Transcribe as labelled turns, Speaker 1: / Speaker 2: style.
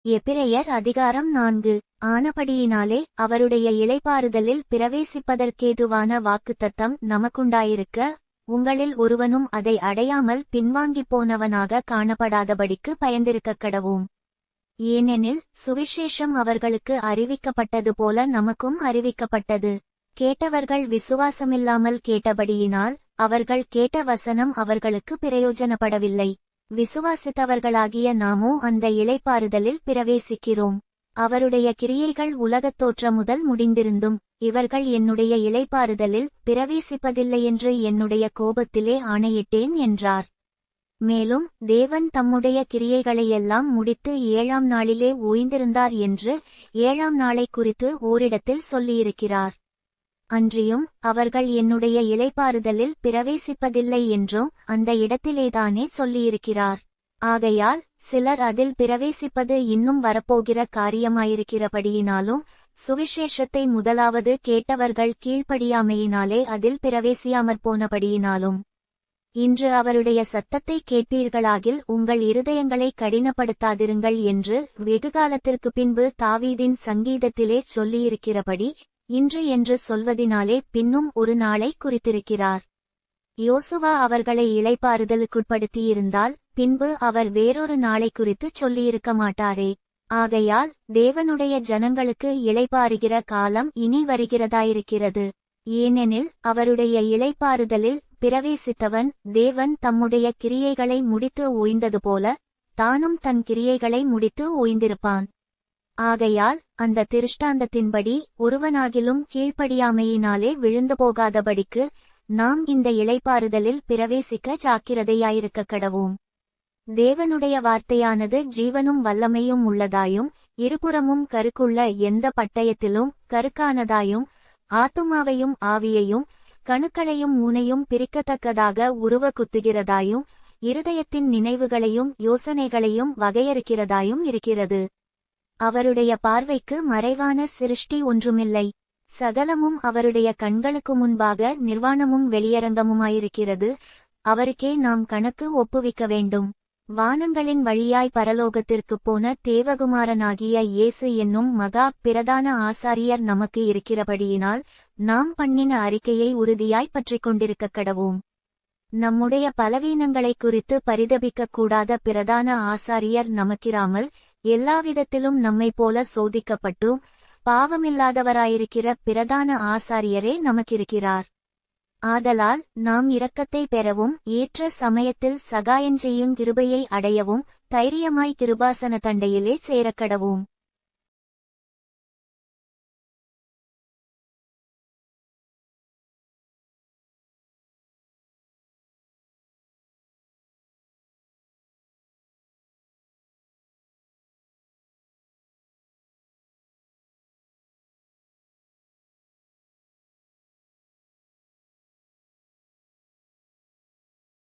Speaker 1: எபிரெயர் அதிகாரம் 4. ஆனபடியினாலே அவருடைய இளைப்பாறுதலில் பிரவேசிப்பதற்கேதுவான வாக்குத்தத்தம் நமக்குண்டாயிருக்க, உங்களில் ஒருவனும் அதை அடையாமல் பின்வாங்கிப் போனவனாக காணப்படாதபடிக்கு பயந்திருக்கக் கடவோம். ஏனெனில் சுவிசேஷம் அவர்களுக்கு அறிவிக்கப்பட்டது போல நமக்கும் அறிவிக்கப்பட்டது. கேட்டவர்கள் விசுவாசமில்லாமல் கேட்டபடியினால் அவர்கள் கேட்ட வசனம் அவர்களுக்கு பிரயோஜனப்படவில்லை. விசுவாசித்தவர்களாகிய நாமோ அந்த இளைப்பாறுதலில் பிரவேசிக்கிறோம். அவருடைய கிரியைகள் உலகத் தோற்றம் முதல் முடிந்திருந்தும் இவர்கள் என்னுடைய இளைப்பாறுதலில் பிரவேசிப்பதில்லையென்று என்னுடைய கோபத்திலே ஆணையிட்டேன் என்றார். மேலும் தேவன் தம்முடைய கிரியைகளையெல்லாம் முடித்து 7ஆம் நாளிலே ஓய்ந்திருந்தார் என்று 7ஆம் நாளை குறித்து ஓரிடத்தில் சொல்லியிருக்கிறார். அன்றியும் அவர்கள் என்னுடைய இளைப்பாறுதலில் பிரவேசிப்பதில்லை என்றும் அந்த இடத்திலேதானே சொல்லியிருக்கிறார். ஆகையால் சிலர் அதில் பிரவேசிப்பது இன்னும் வரப்போகிற காரியமாயிருக்கிறபடியினாலும், சுவிசேஷத்தை முதலாவது கேட்டவர்கள் கீழ்ப்படியாமையினாலே அதில் பிரவேசியாமற் போனபடியினாலும், இன்று அவருடைய சத்தத்தை கேட்பீர்களாகில் உங்கள் இருதயங்களை கடினப்படுத்தாதிருங்கள் என்று வெகுகாலத்திற்கு பின்பு தாவீதின் சங்கீதத்திலே சொல்லியிருக்கிறபடி இன்று என்று சொல்வதினாலே பின்னும் ஒரு நாளை குறித்திருக்கிறார். யோசுவா அவர்களை இளைப்பாறுதலுக்குட்படுத்தியிருந்தால் பின்பு அவர் வேறொரு நாளை குறித்துச் சொல்லியிருக்க மாட்டாரே. ஆகையால் தேவனுடைய ஜனங்களுக்கு இளைப்பாறுகிற காலம் இனி வருகிறதாயிருக்கிறது. ஏனெனில் அவருடைய இளைப்பாறுதலில் பிரவேசித்தவன் தேவன் தம்முடைய கிரியைகளை முடித்து ஓய்ந்தது போல தானும் தன் கிரியைகளை முடித்து ஓய்ந்திருப்பான். ஆகையால் அந்த திருஷ்டாந்தத்தின்படி ஒருவனாகிலும் கீழ்ப்படியாமையினாலே விழுந்து போகாதபடிக்கு நாம் இந்த இளைப்பாறுதலில் பிரவேசிக்க ஜாக்கிரதையாயிருக்கக் கடவோம். தேவனுடைய வார்த்தையானது ஜீவனும் வல்லமையும் உள்ளதாயும் இருபுறமும் கருக்குள்ள எந்த பட்டயத்திலும் கருக்கானதாயும் ஆத்துமாவையும் ஆவியையும் கணுக்களையும் ஊனையும் பிரிக்கத்தக்கதாக உருவ குத்துகிறதாயும் இருதயத்தின் நினைவுகளையும் யோசனைகளையும் வகையறுக்கிறதாயும் இருக்கிறது. அவருடைய பார்வைக்கு மறைவான சிருஷ்டி ஒன்றுமில்லை. சகலமும் அவருடைய கண்களுக்கு முன்பாக நிர்வாணமும் வெளியரங்கமுமாயிருக்கிறது. அவருக்கே நாம் கணக்கு ஒப்புவிக்க வேண்டும். வானங்களின் வழியாய் பரலோகத்திற்குப் போன தேவகுமாரனாகிய இயேசு என்னும் மகா பிரதான ஆசாரியர் நமக்கு இருக்கிறபடியினால் நாம் பண்ணின அறிக்கையை உறுதியாய் பற்றிக் கொண்டிருக்கக் கடவோம். நம்முடைய பலவீனங்களை குறித்து பரிதபிக்கக் கூடாத பிரதான ஆசாரியர் நமக்கிராமல் எல்லாவிதத்திலும் நம்மை போல சோதிக்கப்பட்டும் பாவமில்லாதவராயிருக்கிற பிரதான ஆசாரியரே நமக்கிருக்கிறார். ஆதலால் நாம் இரக்கத்தை பெறவும் ஏற்ற சமயத்தில் சகாயஞ்செய்யும் கிருபையை அடையவும் தைரியமாய் கிருபாசன தண்டையிலே சேரக்கடவோம்.